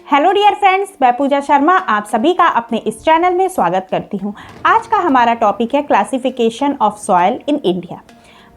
Hello dear friends, मैं पूजा शर्मा आप सभी का अपने इस चैनल में स्वागत करती हूँ। आज का हमारा टॉपिक है classification of soil in India.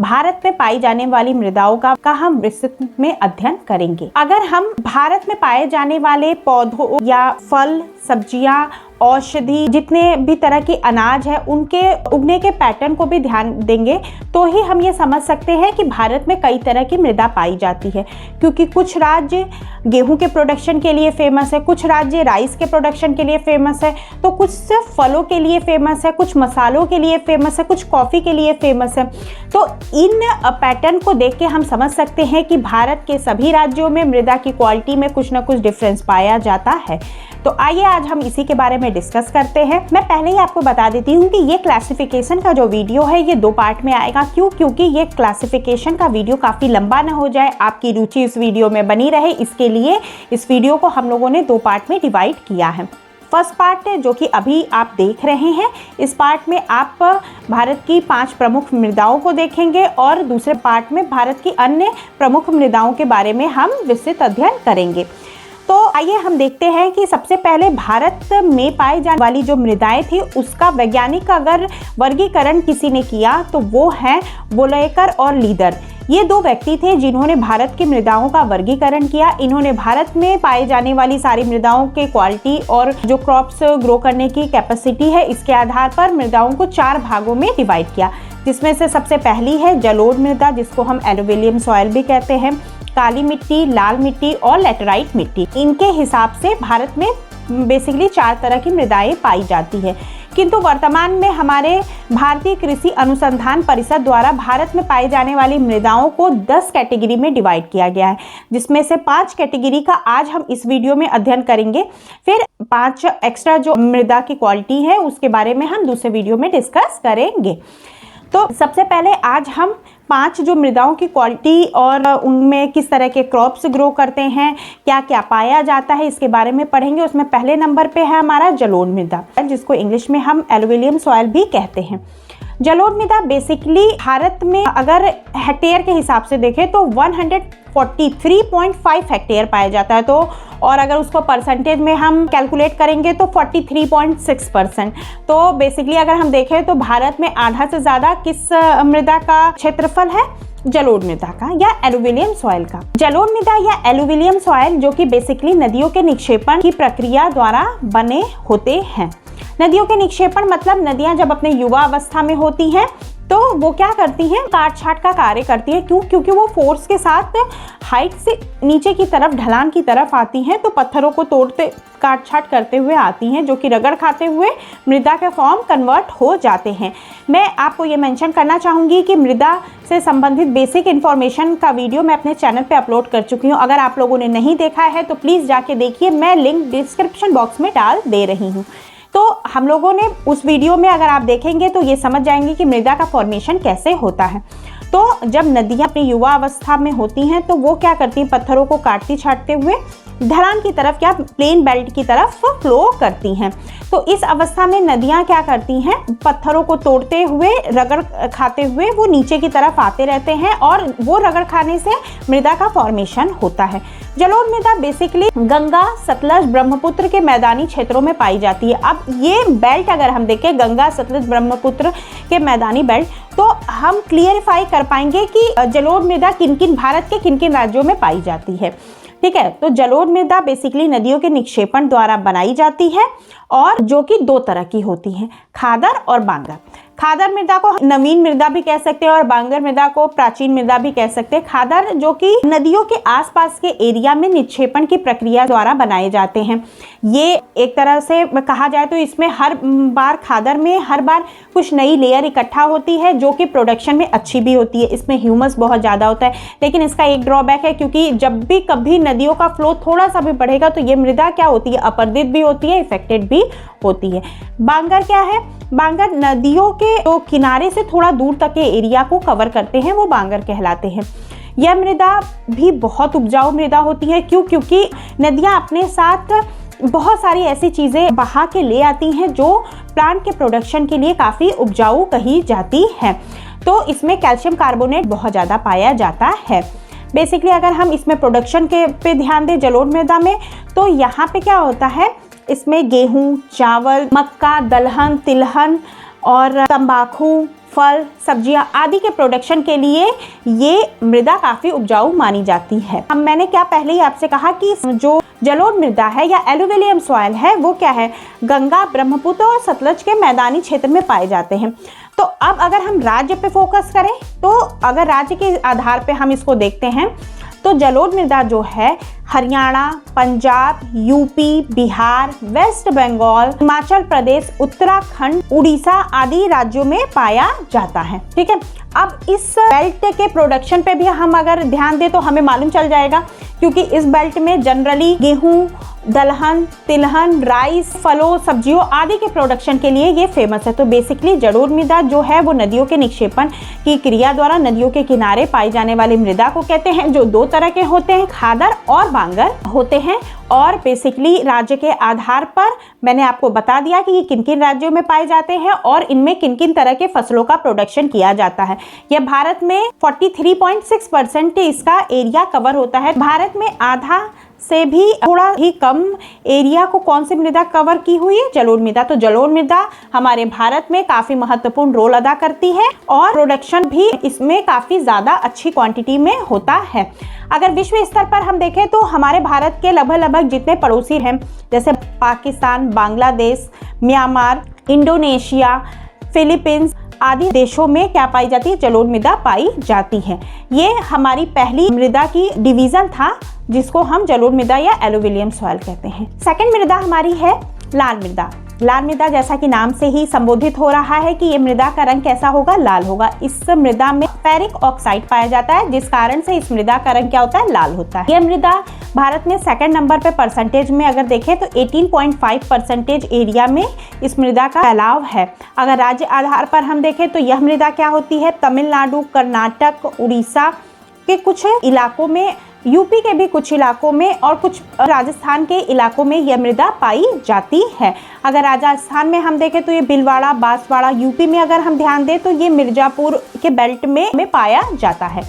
Bharat में पाई जाने वाली मृदाओं का हम विस्तृत में अध्ययन करेंगे। अगर हम भारत में पाए जाने वाले पौधों या फल, सब्जियां, औषधि, जितने भी तरह के अनाज है उनके उगने के पैटर्न को भी ध्यान देंगे तो ही हम ये समझ सकते हैं कि भारत में कई तरह की मृदा पाई जाती है। क्योंकि कुछ राज्य गेहूं के प्रोडक्शन के लिए फेमस है, कुछ राज्य राइस के प्रोडक्शन के लिए फेमस है, तो कुछ सिर्फ फलों के लिए फेमस है, कुछ मसालों के लिए फेमस है, कुछ कॉफ़ी के लिए फेमस है। तो इन पैटर्न को देख के हम समझ सकते हैं कि भारत के सभी राज्यों में मृदा की क्वालिटी में कुछ ना कुछ डिफरेंस पाया जाता है। तो आइए आज हम इसी के बारे में डिस्कस करते हैं। मैं पहले ही आपको बता देती हूँ कि ये क्लासिफिकेशन का जो वीडियो है ये 2 पार्ट में आएगा। क्योंकि ये क्लासिफिकेशन का वीडियो काफ़ी लंबा ना हो जाए, आपकी रुचि इस वीडियो में बनी रहे, इसके लिए इस वीडियो को हम लोगों ने 2 पार्ट में डिवाइड किया है। फर्स्ट पार्ट जो कि अभी आप देख रहे हैं, इस पार्ट में आप भारत की 5 प्रमुख मृदाओं को देखेंगे और दूसरे पार्ट में भारत की अन्य प्रमुख मृदाओं के बारे में हम विस्तृत अध्ययन करेंगे। तो आइए हम देखते हैं कि सबसे पहले भारत में पाई जाने वाली जो मृदाएं थी उसका वैज्ञानिक अगर वर्गीकरण किसी ने किया तो वो हैं वोलेकर और लीदर। ये 2 व्यक्ति थे जिन्होंने भारत की मृदाओं का वर्गीकरण किया। इन्होंने भारत में पाई जाने वाली सारी मृदाओं के क्वालिटी और जो क्रॉप्स ग्रो करने की कैपेसिटी है इसके आधार पर मृदाओं को 4 भागों में डिवाइड किया, जिसमें से सबसे पहली है जलोढ़ मृदा, जिसको हम एलुविलियम सॉइल भी कहते हैं, काली मिट्टी, लाल मिट्टी और लैटेराइट मिट्टी। इनके हिसाब से भारत में बेसिकली 4 तरह की मृदाएं पाई जाती है। किंतु वर्तमान में हमारे भारतीय कृषि अनुसंधान परिषद द्वारा भारत में पाई जाने वाली मृदाओं को 10 कैटेगरी में डिवाइड किया गया है, जिसमें से 5 कैटेगरी का आज हम इस वीडियो में अध्ययन करेंगे। फिर 5 एक्स्ट्रा जो मृदा की क्वालिटी है उसके बारे में हम दूसरे वीडियो में डिस्कस करेंगे। तो सबसे पहले आज हम 5 जो मृदाओं की क्वालिटी और उनमें किस तरह के क्रॉप्स ग्रो करते हैं, क्या क्या पाया जाता है, इसके बारे में पढ़ेंगे। उसमें पहले नंबर पे है हमारा जलोढ़ मृदा, जिसको इंग्लिश में हम एलुविलियम सॉइल भी कहते हैं। जलोढ़ मृदा बेसिकली भारत में अगर हेक्टेयर के हिसाब से देखें तो 143.5 हेक्टेयर पाया जाता है। तो और अगर उसको परसेंटेज में हम कैलकुलेट करेंगे तो 43.6%। तो बेसिकली अगर हम देखें तो भारत में आधा से ज़्यादा किस मृदा का क्षेत्रफल है? जलोढ़ मृदा का या एलुविलियम सॉइल का। जलोढ़ मृदा या एलुविलियम सॉइल जो कि बेसिकली नदियों के निक्षेपण की प्रक्रिया द्वारा बने होते हैं। नदियों के निक्षेपण मतलब नदियां जब अपने युवा अवस्था में होती हैं तो वो क्या करती हैं, काट छाट का कार्य करती है। क्योंकि वो फोर्स के साथ हाइट से नीचे की तरफ, ढलान की तरफ आती हैं, तो पत्थरों को तोड़ते, काट छाट करते हुए आती हैं, जो कि रगड़ खाते हुए मृदा के फॉर्म कन्वर्ट हो जाते हैं। मैं आपको ये मेंशन करना चाहूँगी कि मृदा से संबंधित बेसिक इन्फॉर्मेशन का वीडियो मैं अपने चैनल पे अपलोड कर चुकी हूँ। अगर आप लोगों ने नहीं देखा है तो प्लीज़ जाके देखिए, मैं लिंक डिस्क्रिप्शन बॉक्स में डाल दे रही हूँ। तो हम लोगों ने उस वीडियो में अगर आप देखेंगे तो ये समझ जाएंगे कि मृदा का फॉर्मेशन कैसे होता है। तो जब नदियाँ अपनी युवा अवस्था में होती हैं तो वो क्या करती हैं, पत्थरों को काटती छाटते हुए ढलान की तरफ या प्लेन बेल्ट की तरफ फ्लो करती हैं। तो इस अवस्था में नदियाँ क्या करती हैं, पत्थरों को तोड़ते हुए, रगड़ खाते हुए वो नीचे की तरफ आते रहते हैं और वो रगड़ खाने से मृदा का फॉर्मेशन होता है। जलोढ़ मृदा बेसिकली गंगा, सतलज, ब्रह्मपुत्र के मैदानी क्षेत्रों में पाई जाती है। अब ये बेल्ट अगर हम देखें, गंगा, सतलज, ब्रह्मपुत्र के मैदानी बेल्ट, तो हम क्लियरिफाई कर पाएंगे कि जलोढ़ मृदा किन-किन भारत के किन-किन राज्यों में पाई जाती है। ठीक है, तो जलोढ़ मृदा बेसिकली नदियों के निक्षेपण द्वारा बनाई जाती है और जो कि 2 तरह की होती हैं, खादर और बांगर। खादर मृदा को नवीन मृदा भी कह सकते हैं और बांगर मृदा को प्राचीन मृदा भी कह सकते हैं। खादर जो कि नदियों के आसपास के एरिया में निक्षेपण की प्रक्रिया द्वारा बनाए जाते हैं। ये एक तरह से कहा जाए तो इसमें हर बार खादर में हर बार कुछ नई लेयर इकट्ठा होती है जो कि प्रोडक्शन में अच्छी भी होती है। इसमें ह्यूमस बहुत ज़्यादा होता है, लेकिन इसका एक ड्रॉबैक है, क्योंकि जब भी कभी नदियों का फ्लो थोड़ा सा भी बढ़ेगा तो ये मृदा क्या होती है, अपरदित भी होती है, इफेक्टेड भी होती है। बांगर क्या है? बांगर नदियों के तो किनारे से थोड़ा दूर तक के एरिया को कवर करते हैं, वो बांगर कहलाते हैं। यह मृदा भी बहुत उपजाऊ मृदा होती है। क्योंकि नदियाँ अपने साथ बहुत सारी ऐसी चीज़ें बहा के ले आती हैं जो प्लांट के प्रोडक्शन के लिए काफ़ी उपजाऊ कही जाती है। तो इसमें कैल्शियम कार्बोनेट बहुत ज़्यादा पाया जाता है। बेसिकली अगर हम इसमें प्रोडक्शन के पे ध्यान दें जलोढ़ मृदा में, तो यहाँ पे क्या होता है, इसमें गेहूँ, चावल, मक्का, दलहन, तिलहन और तंबाकू, फल, सब्जियां आदि के प्रोडक्शन के लिए ये मृदा काफ़ी उपजाऊ मानी जाती है। अब मैंने क्या पहले ही आपसे कहा कि जो जलोढ़ मृदा है या एलुविलियम सॉइल है वो क्या है, गंगा, ब्रह्मपुत्र और सतलज के मैदानी क्षेत्र में पाए जाते हैं। तो अब अगर हम राज्य पे फोकस करें, तो अगर राज्य के आधार पे हम इसको देखते हैं तो जलोढ़ मृदा जो है हरियाणा, पंजाब, यूपी, बिहार, वेस्ट बंगाल, हिमाचल प्रदेश, उत्तराखंड, उड़ीसा आदि राज्यों में पाया जाता है। ठीक है, अब इस बेल्ट के प्रोडक्शन पे भी हम अगर ध्यान दें तो हमें मालूम चल जाएगा, क्योंकि इस बेल्ट में जनरली गेहूं, दलहन, तिलहन, राइस, फलों, सब्जियों आदि के प्रोडक्शन के लिए ये फेमस है। तो बेसिकली जलोढ़ मृदा जो है वो नदियों के निक्षेपण की क्रिया द्वारा नदियों के किनारे पाई जाने वाली मृदा को कहते हैं, जो दो तरह के होते हैं, खादर और बांगर होते हैं। और बेसिकली राज्य के आधार पर मैंने आपको बता दिया कि ये किन किन राज्यों में पाए जाते हैं और इनमें किन किन तरह के फसलों का प्रोडक्शन किया जाता है। यह भारत में 43.6% इसका एरिया कवर होता है। भारत में आधा से भी थोड़ा ही कम एरिया को कौन सी मृदा कवर की हुई है, जलोढ़ मृदा। तो जलोढ़ मृदा हमारे भारत में काफी महत्वपूर्ण रोल अदा करती है और प्रोडक्शन भी इसमें काफी ज्यादा अच्छी क्वांटिटी में होता है। अगर विश्व स्तर पर हम देखें तो हमारे भारत के लगभग जितने पड़ोसी हैं, जैसे Pakistan, Bangladesh, Myanmar, Indonesia, Philippines आदि देशों में क्या पाई जाती है, जलोढ़ मृदा पाई जाती है। ये हमारी पहली मृदा की डिवीजन था जिसको हम जलोढ़ मृदा या एलुविलियम सॉइल कहते हैं। सेकंड मृदा हमारी है लाल मृदा। लाल मृदा जैसा कि नाम से ही संबोधित हो रहा है कि ये मृदा का रंग कैसा होगा, लाल होगा। इस मृदा में फेरिक ऑक्साइड पाया जाता है, जिस कारण से इस मृदा का रंग क्या होता है, लाल होता है। यह मृदा भारत में सेकंड नंबर पे परसेंटेज में अगर देखें तो 18.5% एरिया में इस मृदा का फैलाव है। अगर राज्य आधार पर हम देखें तो यह मृदा क्या होती है, तमिलनाडु, कर्नाटक, उड़ीसा के कुछ इलाकों में, यूपी के भी कुछ इलाकों में और कुछ राजस्थान के इलाकों में यह मृदा पाई जाती है। अगर राजस्थान में हम देखें तो ये भीलवाड़ा, बांसवाड़ा, यूपी में अगर हम ध्यान दें तो ये मिर्जापुर के बेल्ट में पाया जाता है।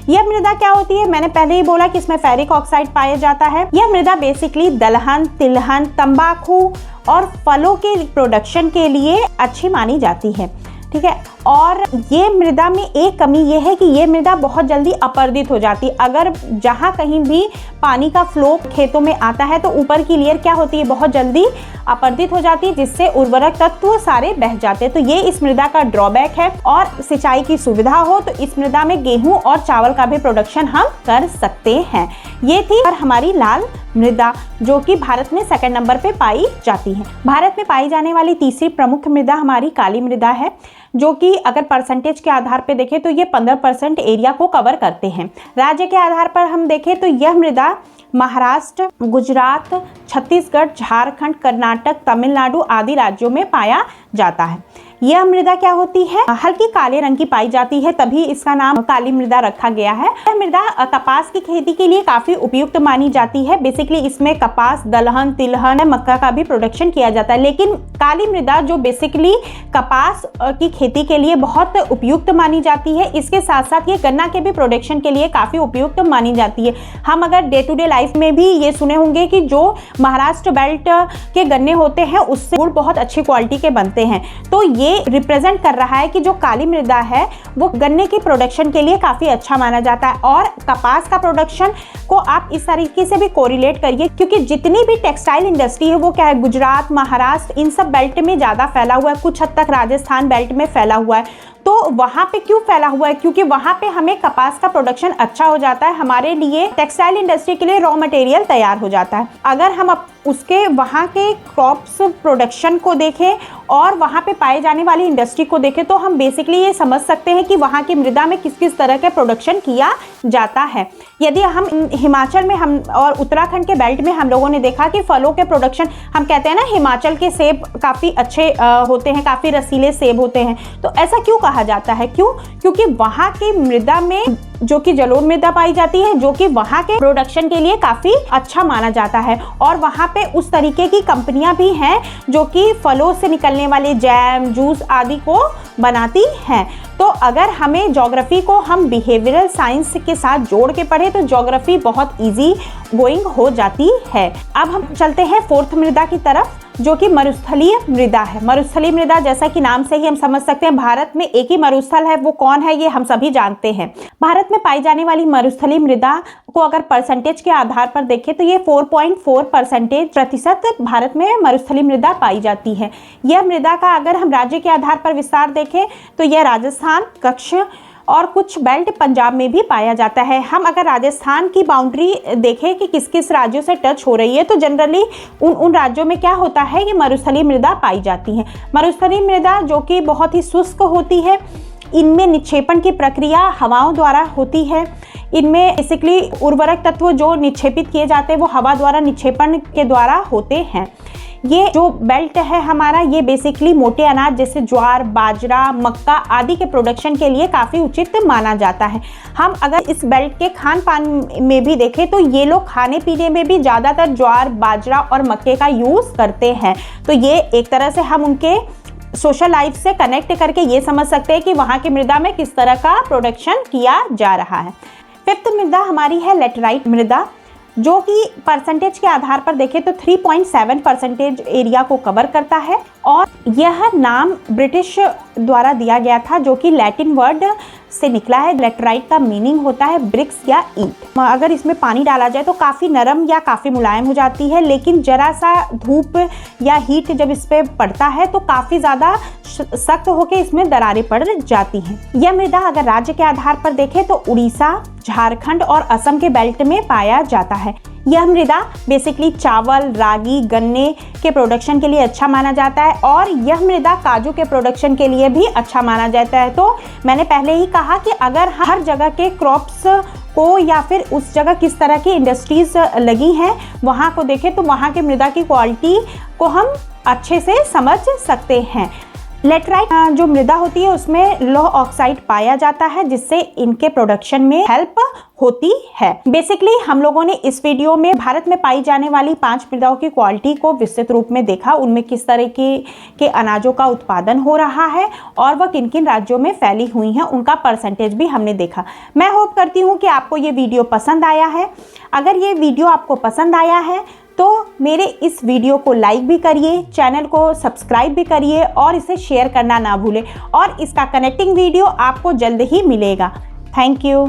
यह मृदा क्या होती है, मैंने पहले ही बोला कि इसमें फेरिक ऑक्साइड पाया जाता है। यह मृदा बेसिकली दलहन, तिलहन, तंबाकू और फलों के प्रोडक्शन के लिए अच्छी मानी जाती है। ठीक है, और ये मृदा में एक कमी ये है कि ये मृदा बहुत जल्दी अपर्दित हो जाती है। अगर जहाँ कहीं भी पानी का फ्लो खेतों में आता है तो ऊपर की लेयर क्या होती है, बहुत जल्दी अपर्दित हो जाती है, जिससे उर्वरक तत्व सारे बह जाते हैं। तो ये इस मृदा का ड्रॉबैक है। और सिंचाई की सुविधा हो तो इस मृदा में गेहूं और चावल का भी प्रोडक्शन हम कर सकते हैं। ये थी और हमारी लाल मृदा, जो कि भारत में सेकंड नंबर पे पाई जाती है। भारत में पाई जाने वाली तीसरी प्रमुख मृदा हमारी काली मृदा है, जो कि अगर परसेंटेज के आधार पे देखें तो ये 15% एरिया को कवर करते हैं। राज्य के आधार पर हम देखें तो यह मृदा महाराष्ट्र, गुजरात, छत्तीसगढ़, झारखंड, कर्नाटक, तमिलनाडु आदि राज्यों में पाया जाता है। यह मृदा क्या होती है, हल्की काले रंग की पाई जाती है, तभी इसका नाम काली मृदा रखा गया है। यह मृदा कपास की खेती के लिए काफी उपयुक्त मानी जाती है। बेसिकली इसमें कपास, दलहन, तिलहन, मक्का का भी प्रोडक्शन किया जाता है। लेकिन काली मृदा जो बेसिकली कपास की खेती के लिए बहुत उपयुक्त मानी जाती है, इसके साथ साथ ये गन्ना के भी प्रोडक्शन के लिए काफी उपयुक्त मानी जाती है। हम अगर डे टू डे लाइफ में भी ये सुने होंगे कि जो महाराष्ट्र बेल्ट के गन्ने होते हैं उससे गुड़ बहुत अच्छी क्वालिटी के बनते हैं। तो ये रिप्रेजेंट कर रहा है कि जो काली मृदा है वो गन्ने की प्रोडक्शन के लिए काफी अच्छा माना जाता है। और कपास का प्रोडक्शन को आप इस तरीके से भी कोरिलेट करिए, क्योंकि जितनी भी टेक्सटाइल इंडस्ट्री है वो क्या है, गुजरात, महाराष्ट्र इन सब बेल्ट में ज्यादा फैला हुआ है, कुछ हद तक राजस्थान बेल्ट में फैला हुआ है। तो वहाँ पे क्यों फैला हुआ है, क्योंकि वहाँ पे हमें कपास का प्रोडक्शन अच्छा हो जाता है, हमारे लिए टेक्सटाइल इंडस्ट्री के लिए रॉ मटेरियल तैयार हो जाता है। अगर हम उसके वहाँ के क्रॉप्स प्रोडक्शन को देखें और वहाँ पे पाए जाने वाली इंडस्ट्री को देखें तो हम बेसिकली ये समझ सकते हैं कि वहाँ की मृदा में किस किस तरह के प्रोडक्शन किया जाता है। यदि हम हिमाचल में हम और उत्तराखंड के बेल्ट में हम लोगों ने देखा कि फलों के प्रोडक्शन, हम कहते हैं ना हिमाचल के सेब काफ़ी अच्छे होते हैं, काफ़ी रसीले सेब होते हैं। तो ऐसा क्यों कहा जाता है, क्योंकि वहाँ की मृदा में जो कि जलोढ़ मृदा पाई जाती है, जो कि वहाँ के प्रोडक्शन के लिए काफ़ी अच्छा माना जाता है। और वहाँ पे उस तरीके की कंपनियां भी हैं जो कि फलों से निकलने वाले जैम, जूस आदि को बनाती हैं। तो अगर हमें ज्योग्राफी को हम बिहेवियरल साइंस के साथ जोड़ के पढ़े तो ज्योग्राफी बहुत इजी गोइंग हो जाती है। अब हम चलते हैं फोर्थ मृदा की तरफ, जो कि मरुस्थलीय मृदा है। मरुस्थलीय मृदा जैसा कि नाम से ही हम समझ सकते हैं, भारत में एक ही मरुस्थल है, वो कौन है ये हम सभी जानते हैं। भारत में पाई जाने वाली मरुस्थलीय मृदा को अगर परसेंटेज के आधार पर देखें तो ये 4.4% प्रतिशत भारत में मरुस्थलीय मृदा पाई जाती है। यह मृदा का अगर हम राज्य के आधार पर विस्तार देखें तो यह राजस्थान, कच्छ और कुछ बेल्ट पंजाब में भी पाया जाता है। हम अगर राजस्थान की बाउंड्री देखें कि किस किस राज्यों से टच हो रही है तो जनरली उन राज्यों में क्या होता है कि मरुस्थलीय मृदा पाई जाती है। मरुस्थलीय मृदा जो कि बहुत ही शुष्क होती है, इनमें निक्षेपण की प्रक्रिया हवाओं द्वारा होती है। इनमें बेसिकली उर्वरक तत्व जो निक्षेपित किए जाते हैं वो हवा द्वारा निक्षेपण के द्वारा होते हैं। ये जो बेल्ट है हमारा, ये बेसिकली मोटे अनाज जैसे ज्वार, बाजरा, मक्का आदि के प्रोडक्शन के लिए काफ़ी उचित माना जाता है। हम अगर इस बेल्ट के खान पान में भी देखें तो ये लोग खाने पीने में भी ज़्यादातर ज्वार, बाजरा और मक्के का यूज़ करते हैं। तो ये एक तरह से हम उनके सोशल लाइफ से कनेक्ट करके ये समझ सकते हैं कि वहाँ की मृदा में किस तरह का प्रोडक्शन किया जा रहा है। फिफ्थ मृदा हमारी है लेटराइट मृदा, जो कि परसेंटेज के आधार पर देखें तो 3.7% एरिया को कवर करता है। और यह नाम ब्रिटिश द्वारा दिया गया था, जो कि लैटिन वर्ड से निकला है। लेटराइट का मीनिंग होता है ब्रिक्स या ईंट। अगर इसमें पानी डाला जाए तो काफ़ी नरम या काफ़ी मुलायम हो जाती है, लेकिन जरा सा धूप या हीट जब इस पर पड़ता है तो काफ़ी ज़्यादा सख्त होकर इसमें दरारें पड़ जाती हैं। यह मृदा अगर राज्य के आधार पर देखें तो उड़ीसा, झारखंड और असम के बेल्ट में पाया जाता है। यह मृदा बेसिकली चावल, रागी, गन्ने के प्रोडक्शन के लिए अच्छा माना जाता है और यह मृदा काजू के प्रोडक्शन के लिए भी अच्छा माना जाता है। तो मैंने पहले ही कहा कि अगर हर जगह के क्रॉप्स को या फिर उस जगह किस तरह की इंडस्ट्रीज लगी हैं वहाँ को देखें तो वहाँ के मृदा की क्वालिटी को हम अच्छे से समझ सकते हैं। लेटराइट जो मृदा होती है उसमें लौह ऑक्साइड पाया जाता है, जिससे इनके प्रोडक्शन में हेल्प होती है। बेसिकली हम लोगों ने इस वीडियो में भारत में पाई जाने वाली 5 मृदाओं की क्वालिटी को विस्तृत रूप में देखा, उनमें किस तरह के अनाजों का उत्पादन हो रहा है और वह किन किन राज्यों में फैली हुई हैं, उनका परसेंटेज भी हमने देखा। मैं होप करती हूँ कि आपको ये वीडियो पसंद आया है। अगर ये वीडियो आपको पसंद आया है तो मेरे इस वीडियो को लाइक भी करिए, चैनल को सब्सक्राइब भी करिए और इसे शेयर करना ना भूलें। और इसका कनेक्टिंग वीडियो आपको जल्द ही मिलेगा। Thank you.